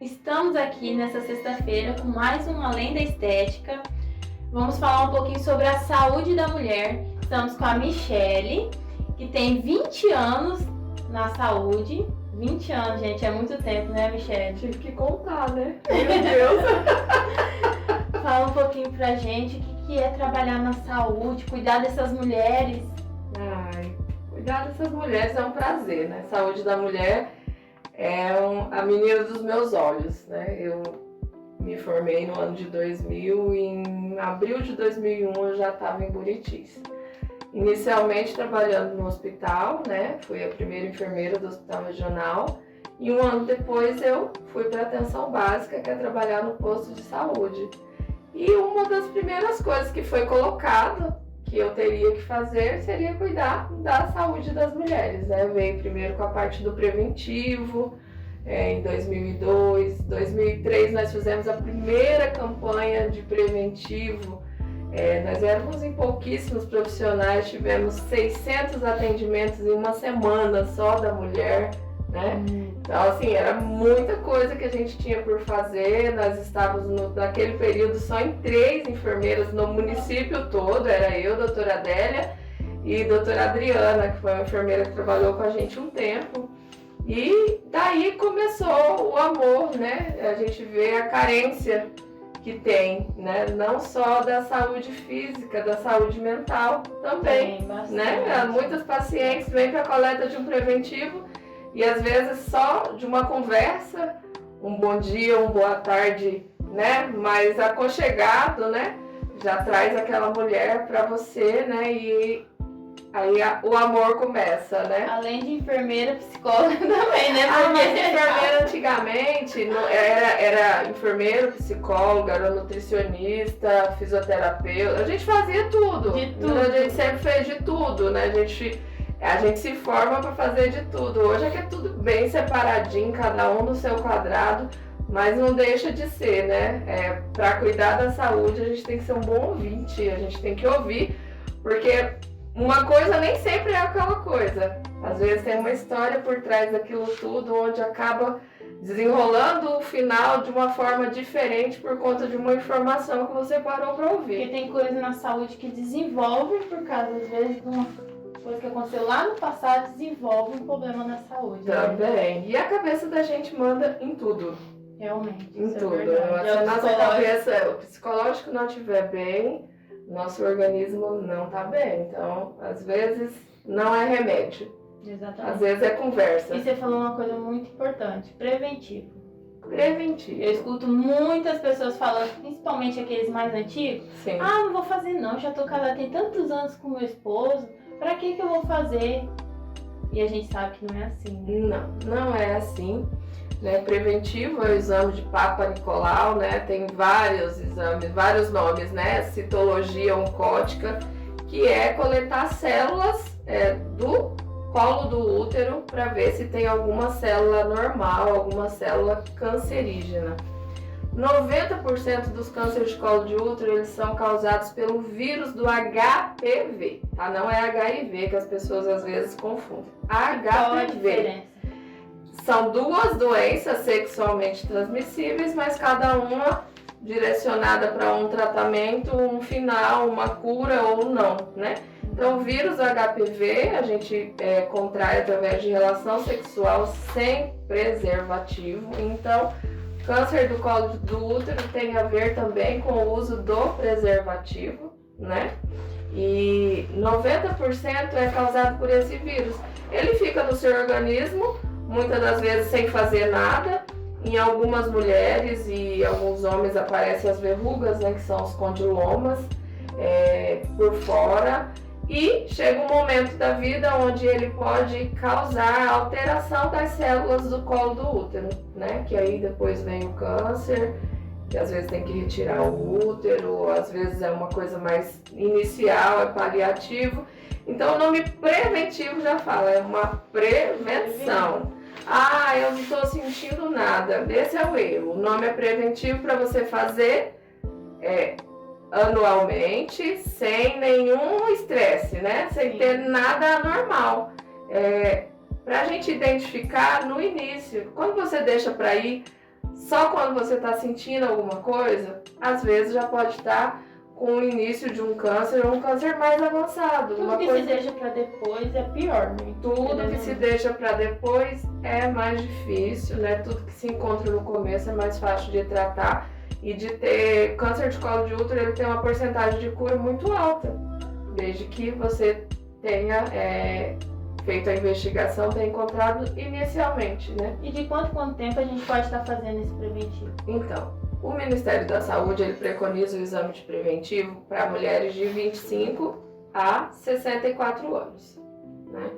Estamos aqui nessa sexta-feira com mais um Além da Estética. Vamos falar um pouquinho sobre a saúde da mulher. Estamos com a Michele, que tem 20 anos na saúde. 20 anos, gente, é muito tempo, né, Michele? Tive que contar, né? Meu Deus! Fala um pouquinho pra gente o que é trabalhar na saúde, cuidar dessas mulheres. Ai, cuidar dessas mulheres é um prazer, né? Saúde da mulher é a menina dos meus olhos, né? Eu me formei no ano de 2000 e em abril de 2001 eu já estava em Buritis. Inicialmente trabalhando no hospital, né? Fui a primeira enfermeira do hospital regional e um ano depois eu fui para a atenção básica, que é trabalhar no posto de saúde. E uma das primeiras coisas que foi colocado, que eu teria que fazer, seria cuidar da saúde das mulheres, né? Veio primeiro com a parte do preventivo, em 2002, 2003 nós fizemos a primeira campanha de preventivo. Nós éramos em pouquíssimos profissionais, tivemos 600 atendimentos em uma semana só da mulher, né? Então, assim, era muita coisa que a gente tinha por fazer. Nós estávamos naquele período só em 3 enfermeiras no município todo, era eu, doutora Adélia e doutora Adriana, que foi uma enfermeira que trabalhou com a gente um tempo. E daí começou o amor, né? A gente vê a carência que tem, né? Não só da saúde física, da saúde mental também, né? Muitas pacientes vêm para a coleta de um preventivo e às vezes só de uma conversa, um bom dia, uma boa tarde, né? Mais aconchegado, né? Já traz aquela mulher para você, né? E aí o amor começa, né? Além de enfermeira, psicóloga também, né? Mas enfermeira antigamente era enfermeiro, psicóloga, era nutricionista, fisioterapeuta. A gente fazia tudo. De tudo. A gente sempre fez de tudo, né? A gente se forma para fazer de tudo. Hoje é que é tudo bem separadinho, cada um no seu quadrado, mas não deixa de ser, né? Para cuidar da saúde, a gente tem que ser um bom ouvinte, a gente tem que ouvir, porque uma coisa nem sempre é aquela coisa. Às vezes tem uma história por trás daquilo tudo, onde acaba desenrolando o final de uma forma diferente por conta de uma informação que você parou para ouvir. Porque tem coisa na saúde que desenvolve por causa, às vezes, de uma coisa que aconteceu lá no passado, desenvolve um problema na saúde. Também. Né? E a cabeça da gente manda em tudo. Realmente. Em tudo. É Se a nossa cabeça, o psicológico não estiver bem, nosso organismo não está bem. Então, às vezes, não é remédio. Exatamente. Às vezes é conversa. E você falou uma coisa muito importante, preventivo. Preventivo. Eu escuto muitas pessoas falando, principalmente aqueles mais antigos. Sim. Não vou fazer não, já tô casada tem tantos anos com meu esposo, pra que eu vou fazer? E a gente sabe que não é assim, né? Não é assim. Né? Preventivo é o exame de Papa Nicolau, né? Tem vários exames, vários nomes, né? Citologia oncótica, que é coletar células do colo do útero para ver se tem alguma célula normal, alguma célula cancerígena. 90% dos cânceres de colo de útero eles são causados pelo vírus do HPV, tá? Não é HIV que as pessoas às vezes confundem. HPV. Qual a diferença? São 2 doenças sexualmente transmissíveis, mas cada uma direcionada para um tratamento, um final, uma cura ou não, né? Então, o vírus HPV a gente contrai através de relação sexual sem preservativo. Então, câncer do colo do útero tem a ver também com o uso do preservativo, né? E 90% é causado por esse vírus. Ele fica no seu organismo, muitas das vezes sem fazer nada. Em algumas mulheres e alguns homens aparecem as verrugas, né, que são os condilomas, por fora. E chega um momento da vida onde ele pode causar alteração das células do colo do útero, né? Que aí depois vem o câncer, que às vezes tem que retirar o útero, às vezes é uma coisa mais inicial, é paliativo. Então o nome preventivo já fala, é uma prevenção. Eu não estou sentindo nada. Esse é o erro. O nome é preventivo para você fazer anualmente, sem nenhum estresse, né? Sem ter nada anormal. Para a gente identificar no início, quando você deixa para ir Só quando você está sentindo alguma coisa, às vezes já pode estar com o início de um câncer ou um câncer mais avançado. Tudo que se deixa para depois é pior, né? Tudo que se deixa para depois é mais difícil, né? Tudo que se encontra no começo é mais fácil de tratar. E de ter câncer de colo de útero, ele tem uma porcentagem de cura muito alta, desde que você tenha feito a investigação, tenha encontrado inicialmente, né? E de quanto tempo a gente pode estar fazendo esse preventivo? Então, o Ministério da Saúde, ele preconiza o exame de preventivo para mulheres de 25 a 64 anos, né?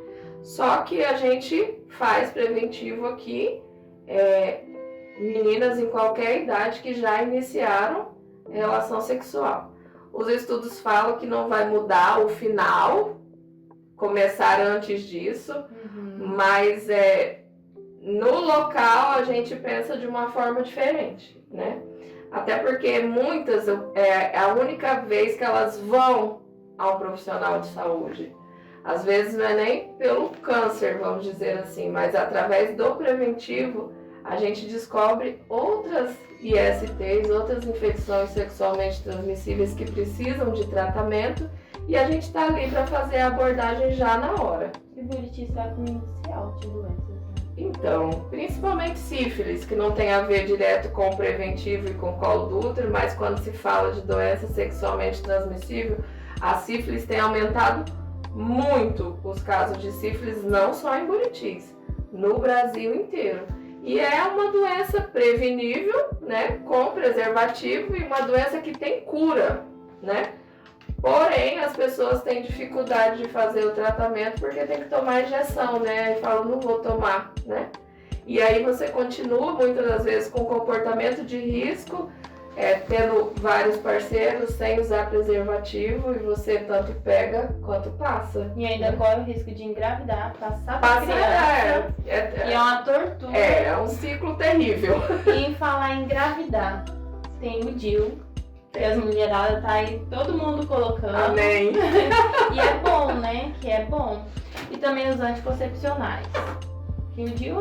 Só que a gente faz preventivo aqui, meninas em qualquer idade que já iniciaram relação sexual. Os estudos falam que não vai mudar o final, começar antes disso, mas no local a gente pensa de uma forma diferente, né? Até porque muitas é a única vez que elas vão a um profissional de saúde. Às vezes não é nem pelo câncer, vamos dizer assim, mas através do preventivo a gente descobre outras ISTs, outras infecções sexualmente transmissíveis que precisam de tratamento e a gente está ali para fazer a abordagem já na hora. E o Buriti está com inicial de doenças, né? Então, principalmente sífilis, que não tem a ver direto com o preventivo e com o colo do útero, mas quando se fala de doença sexualmente transmissível, a sífilis tem aumentado muito os casos de sífilis, não só em Buritis, no Brasil inteiro. E é uma doença prevenível, né, com preservativo e uma doença que tem cura, né? Porém, as pessoas têm dificuldade de fazer o tratamento porque tem que tomar injeção, né? E falam, não vou tomar, né? E aí você continua muitas das vezes com comportamento de risco, tendo vários parceiros sem usar preservativo e você tanto pega quanto passa. E ainda corre o risco de engravidar, passar para criança. E é uma tortura. É um ciclo terrível. E em falar em engravidar, tem o DIU, que as mulheradas tá aí todo mundo colocando. Amém. E é bom, né? Que é bom. E também os anticoncepcionais. Que o DIU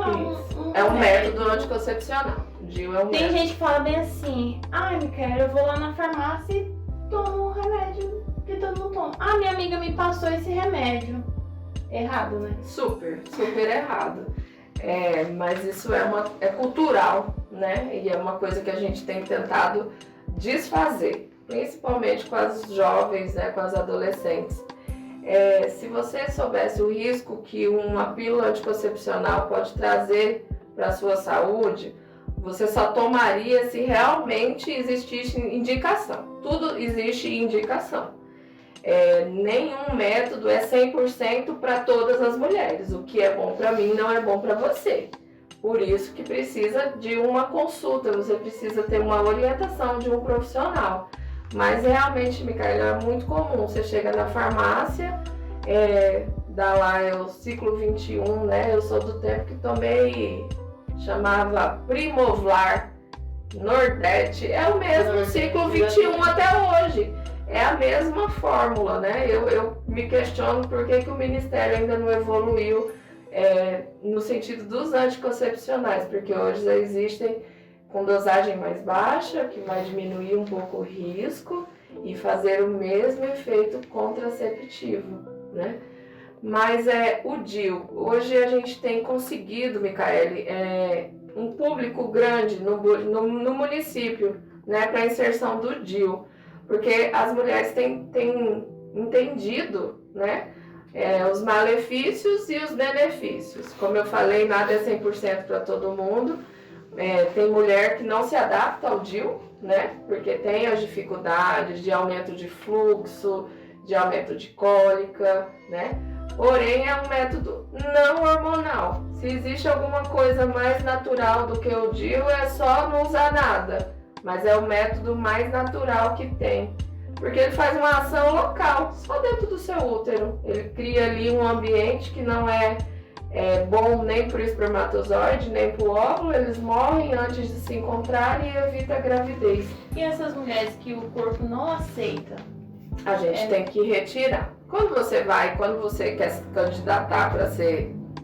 é um método anticoncepcional. O DIU é um Tem método. gente que fala bem assim, ai, Micaela, eu vou lá na farmácia e tomo um remédio que todo mundo toma. Ah, minha amiga me passou esse remédio. Errado, né? Super errado. Mas isso é cultural, né? E é uma coisa que a gente tem tentado desfazer, principalmente com as jovens, né? Com as adolescentes. Se você soubesse o risco que uma pílula anticoncepcional pode trazer para a sua saúde, você só tomaria se realmente existisse indicação. Tudo existe indicação. Nenhum método é 100% para todas as mulheres. O que é bom para mim não é bom para você. Por isso que precisa de uma consulta, você precisa ter uma orientação de um profissional. Mas realmente, Micaela, é muito comum. Você chega na farmácia, dá lá o ciclo 21, né? Eu sou do tempo que tomei, chamava Primovlar, Nordete. É o mesmo ciclo 21 até hoje. É a mesma fórmula, né? Eu me questiono por que o Ministério ainda não evoluiu no sentido dos anticoncepcionais, porque hoje já existem com dosagem mais baixa, que vai diminuir um pouco o risco e fazer o mesmo efeito contraceptivo, né? Mas o DIU, hoje a gente tem conseguido, Micaele, um público grande no município, né, para a inserção do DIU, porque as mulheres têm entendido, né, os malefícios e os benefícios. Como eu falei, nada é 100% para todo mundo. Tem mulher que não se adapta ao DIU, né? Porque tem as dificuldades de aumento de fluxo, de aumento de cólica, né? Porém, é um método não hormonal. Se existe alguma coisa mais natural do que o DIU, é só não usar nada. Mas é o método mais natural que tem. Porque ele faz uma ação local, só dentro do seu útero. Ele cria ali um ambiente que não é bom nem para o espermatozoide, nem para o óvulo, eles morrem antes de se encontrarem e evita a gravidez. E essas mulheres que o corpo não aceita? A gente tem que retirar. Quando você quer se candidatar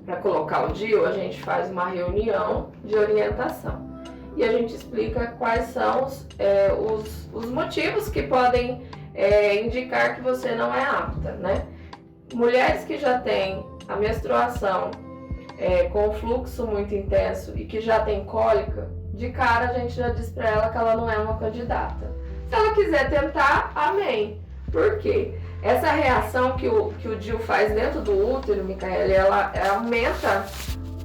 para colocar o DIU, a gente faz uma reunião de orientação. e a gente explica quais são os motivos que podem indicar que você não é apta, né? Mulheres que já têm a menstruação com fluxo muito intenso e que já tem cólica, de cara a gente já diz para ela que ela não é uma candidata. Se ela quiser tentar, amém. Por quê? Essa reação que o DIU faz dentro do útero, Micaele, ela aumenta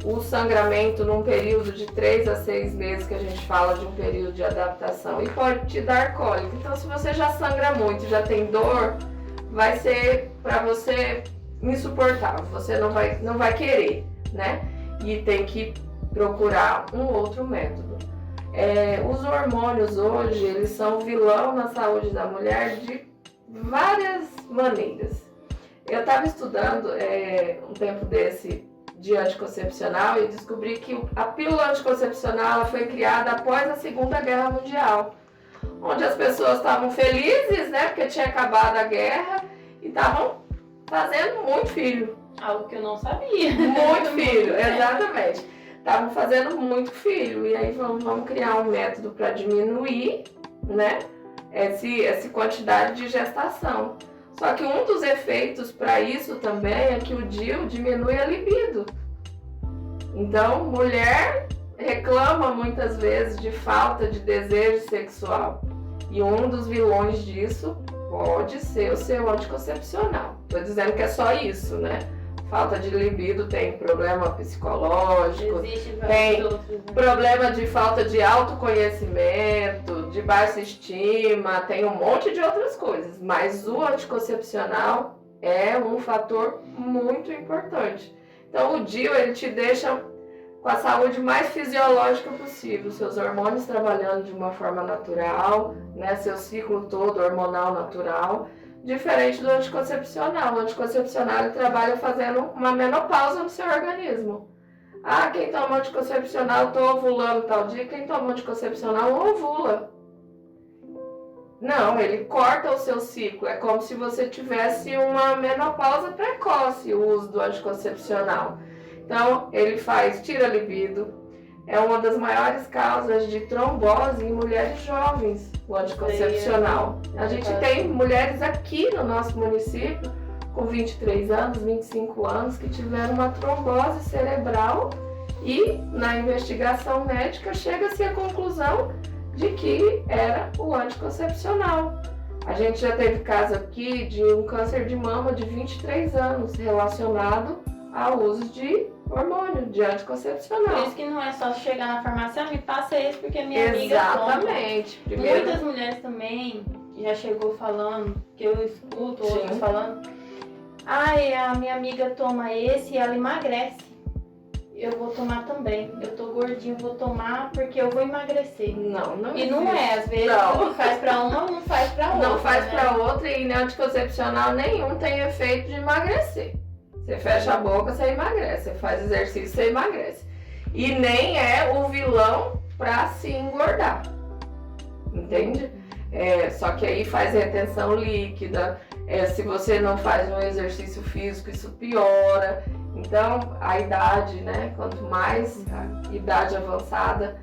o sangramento num período de 3 a 6 meses, que a gente fala de um período de adaptação, e pode te dar cólica. Então, se você já sangra muito, já tem dor, vai ser para você insuportável, você não vai querer, né? E tem que procurar um outro método. Os hormônios hoje, eles são vilão na saúde da mulher de várias maneiras. Eu estava estudando um tempo desse de anticoncepcional e descobri que a pílula anticoncepcional ela foi criada após a Segunda Guerra Mundial, onde as pessoas estavam felizes, né, porque tinha acabado a guerra e estavam fazendo muito filho. Algo que eu não sabia. Muito filho, exatamente. Estavam fazendo muito filho e aí vamos criar um método para diminuir, né, essa quantidade de gestação. Só que um dos efeitos para isso também é que o DIU diminui a libido. Então, mulher reclama muitas vezes de falta de desejo sexual. E um dos vilões disso pode ser o seu anticoncepcional. Estou dizendo que é só isso, né? Falta de libido tem problema psicológico, tem problema de falta de autoconhecimento, de baixa estima, tem um monte de outras coisas. Mas o anticoncepcional é um fator muito importante. Então o DIU, ele te deixa com a saúde mais fisiológica possível, seus hormônios trabalhando de uma forma natural, né, seu ciclo todo hormonal natural. Diferente do anticoncepcional. O anticoncepcional ele trabalha fazendo uma menopausa no seu organismo. Ah, quem toma anticoncepcional, estou ovulando tal dia, quem toma anticoncepcional não ovula. Não, ele corta o seu ciclo. É como se você tivesse uma menopausa precoce, o uso do anticoncepcional. Então, ele tira a libido. É uma das maiores causas de trombose em mulheres jovens, o anticoncepcional. A gente tem mulheres aqui no nosso município com 23 anos, 25 anos, que tiveram uma trombose cerebral e na investigação médica chega-se à conclusão de que era o anticoncepcional. A gente já teve caso aqui de um câncer de mama de 23 anos relacionado ao uso de hormônio, de anticoncepcional. Por isso que não é só chegar na farmácia, me passa esse porque minha amiga Exatamente. toma. Muitas mulheres também já chegou falando, que eu escuto outras falando, a minha amiga toma esse e ela emagrece. Eu vou tomar também. Eu tô gordinha, vou tomar porque eu vou emagrecer. Não E não é, às vezes o que faz pra uma não faz pra outra. Não faz, né? Pra outra e anticoncepcional nenhum tem efeito de emagrecer. Você fecha a boca, você emagrece. Você faz exercício, você emagrece. E nem é o vilão pra se engordar. Entende? Só que aí faz retenção líquida. Se você não faz um exercício físico, isso piora. Então, a idade, né? Quanto mais a idade avançada,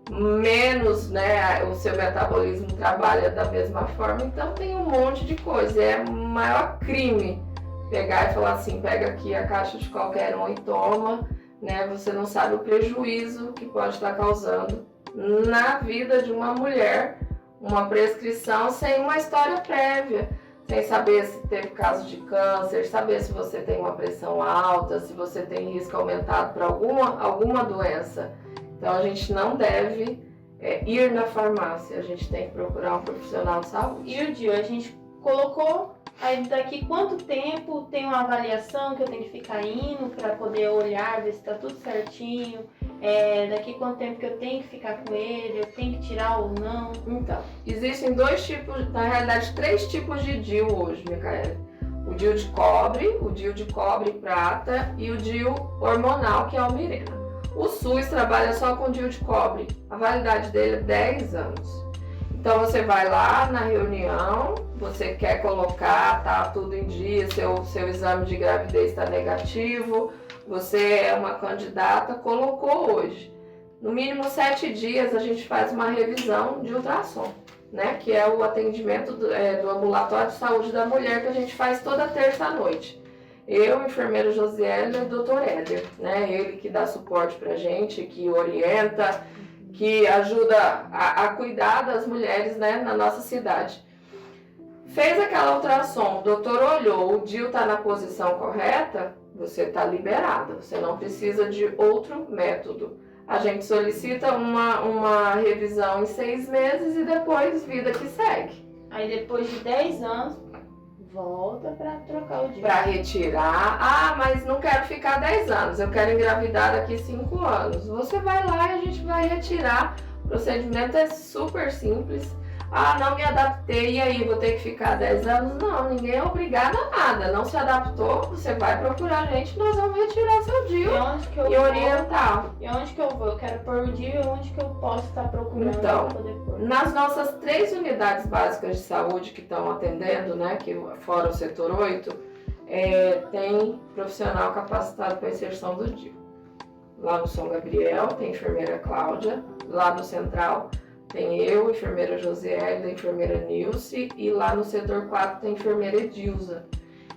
menos, né, o seu metabolismo trabalha da mesma forma. Então, tem um monte de coisa. É o maior crime pegar e falar assim, pega aqui a caixa de qualquer um e toma, né? Você não sabe o prejuízo que pode estar causando na vida de uma mulher, uma prescrição sem uma história prévia, sem saber se teve caso de câncer, saber se você tem uma pressão alta, se você tem risco aumentado para alguma doença. Então a gente não deve ir na farmácia, a gente tem que procurar um profissional de saúde. E o DIU, a gente colocou. Aí daqui quanto tempo tem uma avaliação que eu tenho que ficar indo para poder olhar, ver se está tudo certinho? Daqui quanto tempo que eu tenho que ficar com ele? Eu tenho que tirar ou não? Então, existem dois tipos, na realidade 3 tipos de DIU hoje, Micaele. O DIU de cobre prata e o DIU hormonal, que é o Mirena. O SUS trabalha só com DIU de cobre. A validade dele é 10 anos. Então você vai lá na reunião, você quer colocar, tá tudo em dia, seu exame de gravidez está negativo, você é uma candidata, colocou hoje. no mínimo 7 dias a gente faz uma revisão de ultrassom, né? Que é o atendimento do ambulatório de saúde da mulher que a gente faz toda terça-noite. Eu, enfermeira Josiela e o Dr. Éder, né? Ele que dá suporte pra gente, que orienta, que ajuda a cuidar das mulheres, né, na nossa cidade. Fez aquela ultrassom, o doutor olhou, o DIU está na posição correta, você está liberada, você não precisa de outro método. A gente solicita uma revisão em 6 meses e depois vida que segue. Aí depois de 10 anos, volta para trocar o DIU. Para retirar, mas não quero ficar 10 anos, eu quero engravidar daqui 5 anos. Você vai lá e a gente vai retirar, o procedimento é super simples. Não me adaptei, e aí vou ter que ficar 10 anos? Não, ninguém é obrigado a nada. Não se adaptou, você vai procurar a gente, nós vamos retirar seu DIU e orientar. E onde que eu vou? Eu quero pôr o DIU e onde que eu posso estar procurando então, para poder pôr? Nas nossas 3 unidades básicas de saúde que estão atendendo, né, que fora o setor 8, tem profissional capacitado para inserção do DIU. Lá no São Gabriel tem a enfermeira Cláudia, lá no Central tem eu, enfermeira Josiele, a enfermeira Nilce, e lá no setor 4 tem a enfermeira Edilza.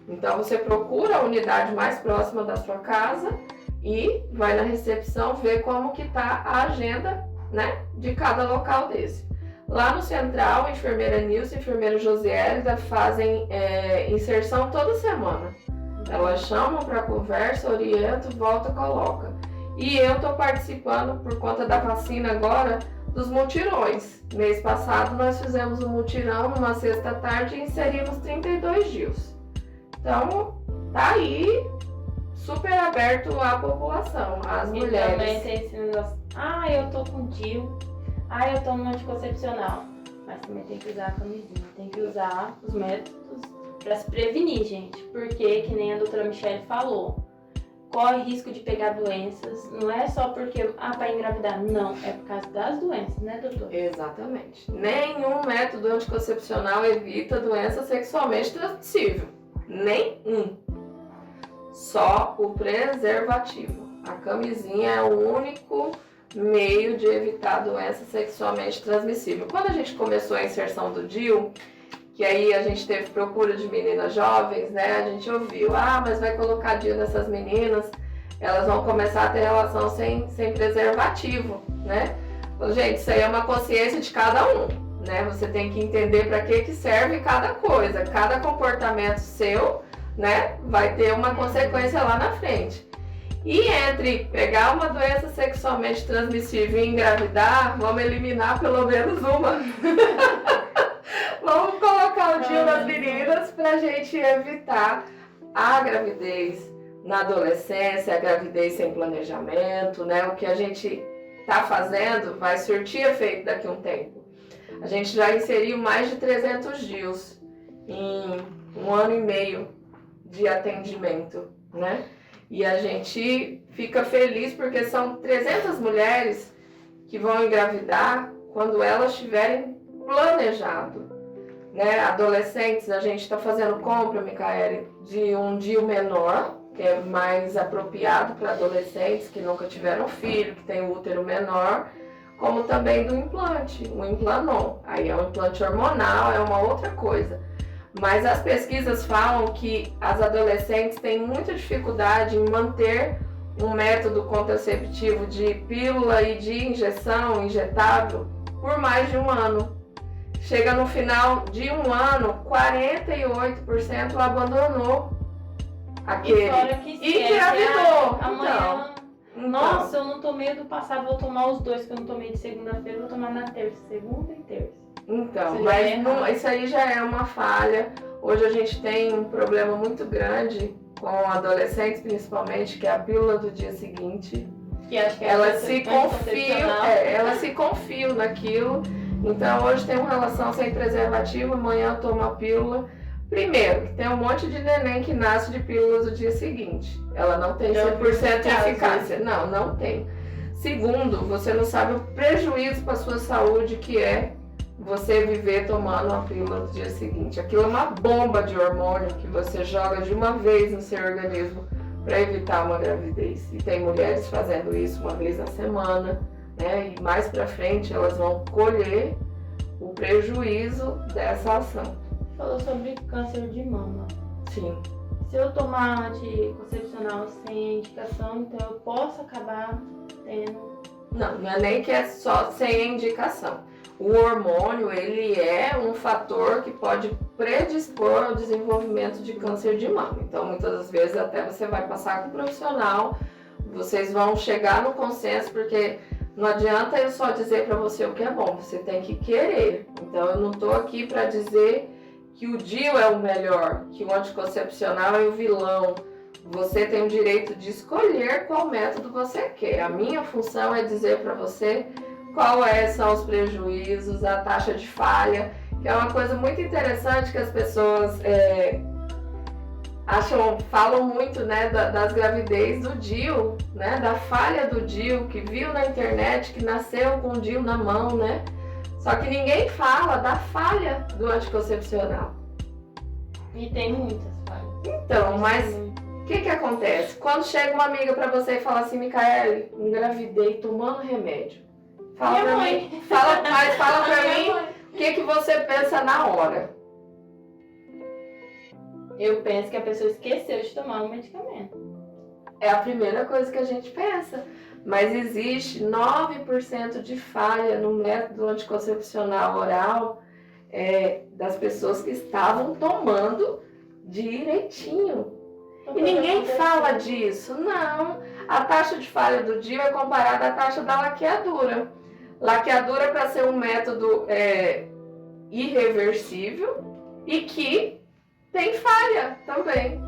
Então você procura a unidade mais próxima da sua casa e vai na recepção ver como que está a agenda, né, de cada local desse. Lá no Central, a enfermeira Nilce e a enfermeira Josiele fazem inserção toda semana. Elas chamam para conversa, orientam, volta, coloca. E eu estou participando, por conta da vacina agora, dos mutirões. Mês passado nós fizemos um mutirão numa sexta-tarde e inserimos 32 DIUs. Então, tá aí super aberto à população, às mulheres. E também tem esse negócio, eu tô com DIU, eu tô no anticoncepcional. Mas também tem que usar a camisinha, tem que usar os métodos para se prevenir, gente. Porque, que nem a doutora Michele falou, corre risco de pegar doenças, não é só porque, para engravidar, não, é por causa das doenças, né, doutor? Exatamente. Nenhum método anticoncepcional evita doença sexualmente transmissível. Nenhum. Só o preservativo. A camisinha é o único meio de evitar doença sexualmente transmissível. Quando a gente começou a inserção do DIU, que aí a gente teve procura de meninas jovens, né? A gente ouviu, mas vai colocar DIU nessas meninas, elas vão começar a ter relação sem preservativo, né? Então, gente, isso aí é uma consciência de cada um, né? Você tem que entender para que serve cada coisa, cada comportamento seu, né? Vai ter uma consequência lá na frente. E entre pegar uma doença sexualmente transmissível e engravidar, vamos eliminar pelo menos uma. Vamos colocar o DIU nas meninas pra gente evitar a gravidez na adolescência, a gravidez sem planejamento, né? O que a gente tá fazendo vai surtir efeito daqui a um tempo. A gente já inseriu mais de 300 DIUs em 1 ano e meio de atendimento, né? E a gente fica feliz porque são 300 mulheres que vão engravidar quando elas tiverem planejado. Né? Adolescentes, a gente está fazendo compra, Micaele, de um DIU menor, que é mais apropriado para adolescentes que nunca tiveram filho, que tem útero menor, como também do implante, o Implanon. Aí é um implante hormonal, é uma outra coisa. Mas as pesquisas falam que as adolescentes têm muita dificuldade em manter um método contraceptivo de pílula e de injeção, injetável, por mais de 1 ano. Chega no final de 1 ano, 48% abandonou aquele. E engravidou. Amanhã, nossa, eu não tomei do passado, vou tomar os 2 que eu não tomei de segunda-feira, vou tomar na terça, segunda e terça. Então, mas isso aí já é uma falha. Hoje a gente tem um problema muito grande com adolescentes, principalmente, que é a pílula do dia seguinte. Que acho que elas se confiam naquilo. Então hoje tem uma relação sem preservativo, amanhã toma a pílula. Primeiro, que tem um monte de neném que nasce de pílulas do dia seguinte. Ela não tem 100% de eficácia. Não tem. Segundo, você não sabe o prejuízo para a sua saúde que é você viver tomando uma pílula do dia seguinte. Aquilo é uma bomba de hormônio que você joga de uma vez no seu organismo para evitar uma gravidez. E tem mulheres fazendo isso 1 vez na semana, né? E mais pra frente elas vão colher o prejuízo dessa ação. Falou sobre câncer de mama. Sim. Se eu tomar anticoncepcional sem indicação, então eu posso acabar tendo... Não é nem que é só sem indicação. O hormônio, ele é um fator que pode predispor ao desenvolvimento de câncer de mama. Então, muitas das vezes, até você vai passar com o profissional, vocês vão chegar no consenso, porque não adianta eu só dizer para você o que é bom, você tem que querer. Então, eu não estou aqui para dizer que o DIU é o melhor, que o anticoncepcional é o vilão. Você tem o direito de escolher qual método você quer. A minha função é dizer para você quais são os prejuízos, a taxa de falha, que é uma coisa muito interessante que as pessoas falam muito, né, das gravidez do DIU, né, da falha do DIU, que viu na internet que nasceu com o DIU na mão, né? Só que ninguém fala da falha do anticoncepcional. E tem muitas falhas. Então, mas o que acontece? Quando chega uma amiga pra você e fala assim, Micaele, engravidei tomando remédio. Fala pra mim, fala pra mim o que você pensa na hora. Eu penso que a pessoa esqueceu de tomar o medicamento. É a primeira coisa que a gente pensa. Mas existe 9% de falha no método anticoncepcional oral das pessoas que estavam tomando direitinho. E ninguém fala disso, não. A taxa de falha do DIU é comparada à taxa da laqueadura. Laqueadura para ser um método irreversível e que tem falha também.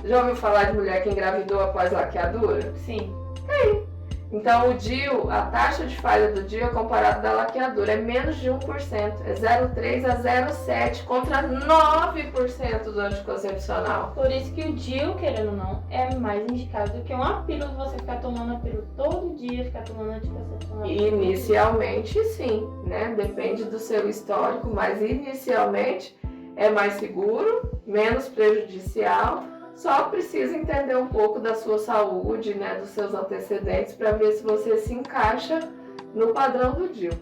Já ouviu falar de mulher que engravidou após laqueadura? Sim. Tem. Então o DIU, a taxa de falha do DIU é comparada da laqueadura, é menos de 1%, é 0,3 a 0,7 contra 9% do anticoncepcional. Por isso que o DIU, querendo ou não, é mais indicado do que uma pílula, você ficar tomando a pílula todo dia, ficar tomando anticoncepcional. Inicialmente sim, né? Depende do seu histórico, mas inicialmente é mais seguro, menos prejudicial. Só precisa entender um pouco da sua saúde, né, dos seus antecedentes, para ver se você se encaixa no padrão do DIU.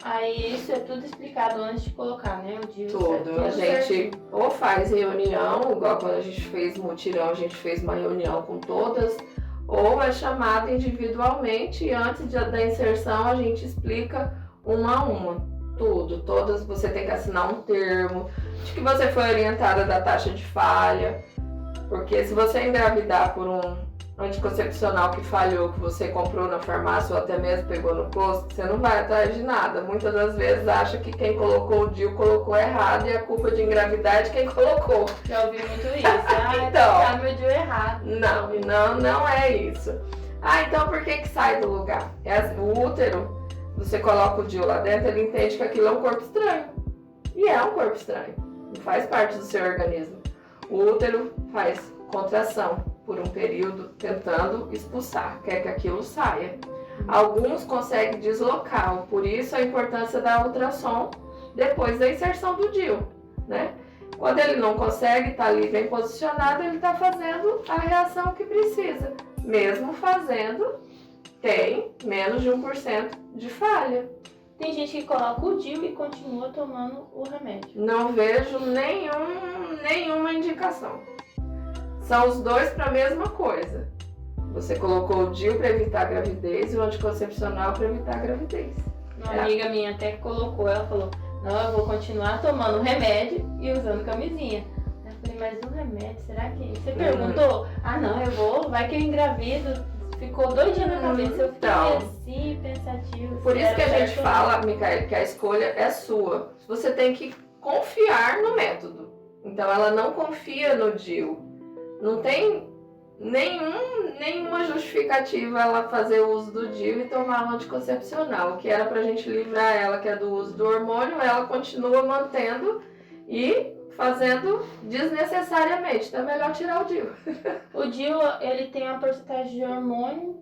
Aí isso é tudo explicado antes de colocar, né, o DIU. Tudo. A gente ou faz reunião, igual quando a gente fez mutirão, a gente fez uma reunião com todas, ou é chamado individualmente e antes da inserção a gente explica uma a uma. Tudo. Todas você tem que assinar um termo de que você foi orientada da taxa de falha. Porque se você engravidar por um anticoncepcional que falhou, que você comprou na farmácia ou até mesmo pegou no posto, você não vai atrás de nada. Muitas das vezes acha que quem colocou o DIU colocou errado e a culpa de engravidar é de quem colocou. Já ouvi muito isso. Então, tá meu DIU errado. Não é isso. Então por que sai do lugar? O útero, você coloca o DIU lá dentro, ele entende que aquilo é um corpo estranho. E é um corpo estranho. Não faz parte do seu organismo. O útero faz contração por um período tentando expulsar, quer que aquilo saia. Alguns conseguem deslocar, por isso a importância da ultrassom depois da inserção do DIU, né? Quando ele não consegue, está ali bem posicionado, ele está fazendo a reação que precisa. Mesmo fazendo, tem menos de 1% de falha. Tem gente que coloca o DIU e continua tomando o remédio. Não vejo nenhuma indicação. São os dois para a mesma coisa. Você colocou o DIU para evitar a gravidez e o anticoncepcional para evitar a gravidez. Uma amiga minha até colocou, ela falou, não, eu vou continuar tomando remédio e usando camisinha. Eu falei, mas o remédio, será que... Você perguntou? Não, eu vou, vai que eu engravido. Ficou 2 dias na cabeça, eu fiquei assim, pensativo. Por isso que a gente fala, Micaele, que a escolha é sua. Você tem que confiar no método. Então ela não confia no DIU. Não tem nenhuma justificativa ela fazer o uso do DIU e tomar um anticoncepcional. O que era pra gente livrar ela, que é do uso do hormônio, ela continua mantendo e fazendo desnecessariamente. Então é melhor tirar o DIU. O DIU, ele tem uma porcentagem de hormônio?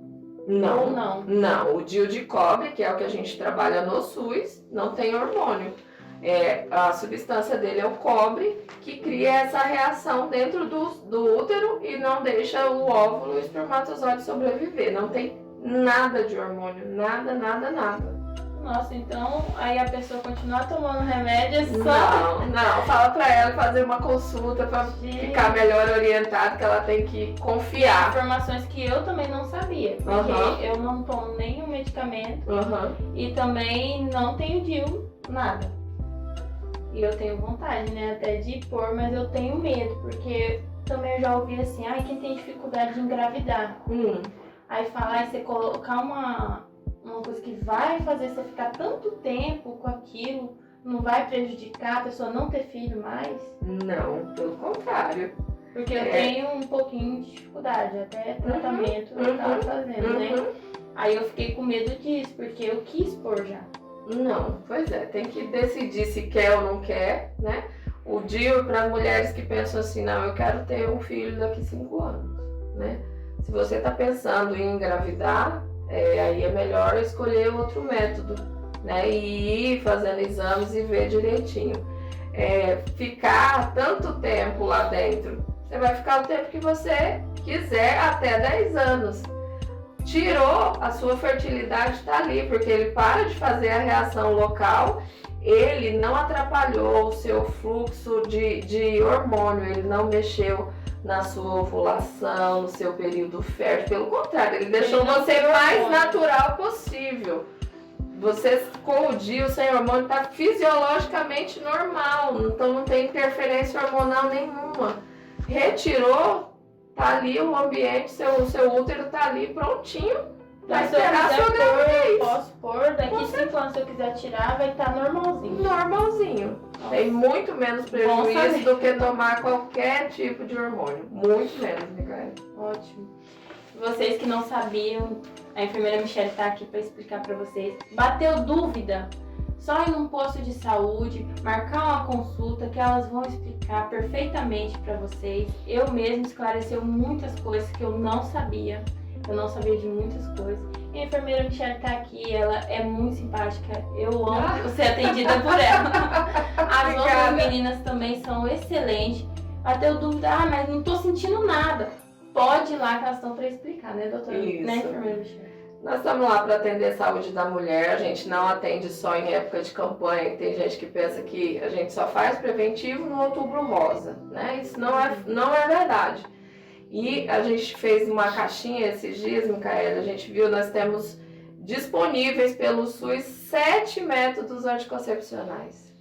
Não, ou não? Não, o DIU de cobre, que é o que a gente trabalha no SUS, não tem hormônio. A substância dele é o cobre, que cria essa reação dentro do útero e não deixa o óvulo e o espermatozoide sobreviver. Não tem nada de hormônio, nada, nada, nada. Nossa, então aí a pessoa continua tomando remédio só... Não, fala pra ela fazer uma consulta pra ficar melhor orientada, que ela tem que confiar. Informações que eu também não sabia, porque eu não tomo nenhum medicamento e também não tenho DIU, nada. E eu tenho vontade, né, até de pôr, mas eu tenho medo, porque também eu já ouvi assim, quem tem dificuldade de engravidar. Aí fala, você colocar uma coisa que vai fazer você ficar tanto tempo com aquilo, não vai prejudicar a pessoa não ter filho mais? Não, pelo contrário. Porque eu tenho um pouquinho de dificuldade, até tratamento eu tava fazendo, né? Aí eu fiquei com medo disso, porque eu quis pôr já. Não, pois é, tem que decidir se quer ou não quer, né? O DIU para mulheres que pensam assim, não, eu quero ter um filho daqui 5 anos, né? Se você tá pensando em engravidar, aí é melhor escolher outro método, né? E ir fazendo exames e ver direitinho. Ficar tanto tempo lá dentro, você vai ficar o tempo que você quiser, até 10 anos. Tirou, a sua fertilidade está ali, porque ele para de fazer a reação local, ele não atrapalhou o seu fluxo de hormônio, ele não mexeu na sua ovulação, no seu período fértil, pelo contrário, ele deixou você mais natural possível. Você, com o DIU, sem hormônio, está fisiologicamente normal, então não tem interferência hormonal nenhuma. Retirou, tá ali o ambiente, seu útero tá ali prontinho pra esperar a sua gravidez. Posso pôr, daqui 5 anos se eu quiser tirar, vai estar normalzinho. Normalzinho. Tem muito menos prejuízo do que tomar qualquer tipo de hormônio. Muito menos, Micaela. Ótimo. Vocês que não sabiam, a enfermeira Michele tá aqui para explicar para vocês. Bateu dúvida? Só ir num posto de saúde, marcar uma consulta que elas vão explicar perfeitamente para vocês. Eu mesma esclareceu muitas coisas que eu não sabia. Eu não sabia de muitas coisas. E a enfermeira Michele tá aqui, ela é muito simpática. Eu amo ser atendida por ela. As outras meninas também são excelentes. Bateu dúvida, mas não tô sentindo nada. Pode ir lá que elas estão para explicar, né, doutora? Isso. Né, enfermeira Michele? Nós estamos lá para atender a saúde da mulher, a gente não atende só em época de campanha, tem gente que pensa que a gente só faz preventivo no Outubro Rosa, né? Isso não é verdade. E a gente fez uma caixinha esses dias, Micaela, a gente viu, nós temos disponíveis pelo SUS 7 métodos anticoncepcionais.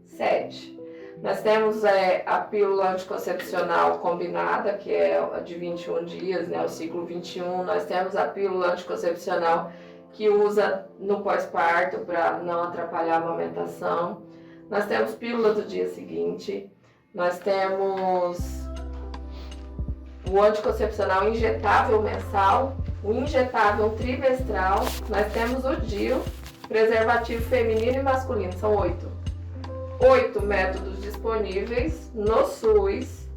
7. Nós temos a pílula anticoncepcional combinada, que é a de 21 dias, né, o ciclo 21. Nós temos a pílula anticoncepcional que usa no pós-parto para não atrapalhar a amamentação. Nós temos pílula do dia seguinte. Nós temos o anticoncepcional injetável mensal, o injetável trimestral. Nós temos o DIU, preservativo feminino e masculino, são 8. 8 métodos disponíveis no SUS,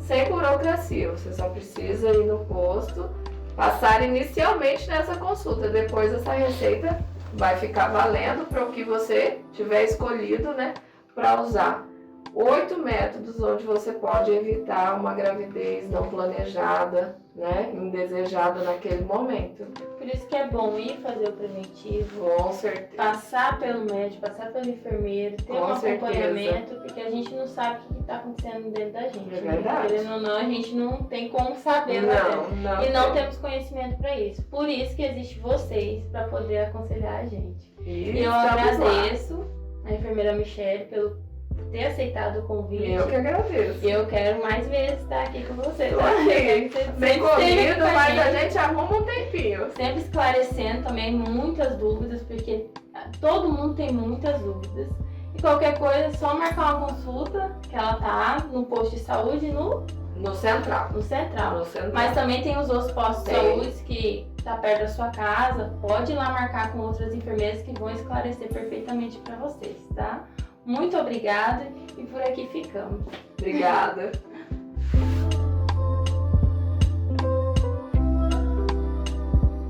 sem burocracia. Você só precisa ir no posto, passar inicialmente nessa consulta. Depois essa receita vai ficar valendo para o que você tiver escolhido, né, para usar. 8 métodos onde você pode evitar uma gravidez não planejada, né, indesejada naquele momento. Por isso que é bom ir fazer o preventivo, Com certeza. Passar pelo médico, passar pelo enfermeiro, ter um acompanhamento, porque a gente não sabe o que está acontecendo dentro da gente. É verdade. Querendo ou não, a gente não tem como saber e não temos conhecimento para isso. Por isso que existe vocês para poder aconselhar a gente. E eu agradeço a enfermeira Michele pelo ter aceitado o convite. Eu que agradeço. E eu quero mais vezes estar aqui com você. Tô aqui. Bem corrido, mas a gente arruma um tempinho. Sempre esclarecendo também muitas dúvidas, porque todo mundo tem muitas dúvidas. E qualquer coisa é só marcar uma consulta, que ela tá no posto de saúde no central. No central. No central. Mas também tem os outros postos de saúde que tá perto da sua casa. Pode ir lá marcar com outras enfermeiras que vão esclarecer perfeitamente para vocês, tá? Muito obrigada e por aqui ficamos. Obrigada.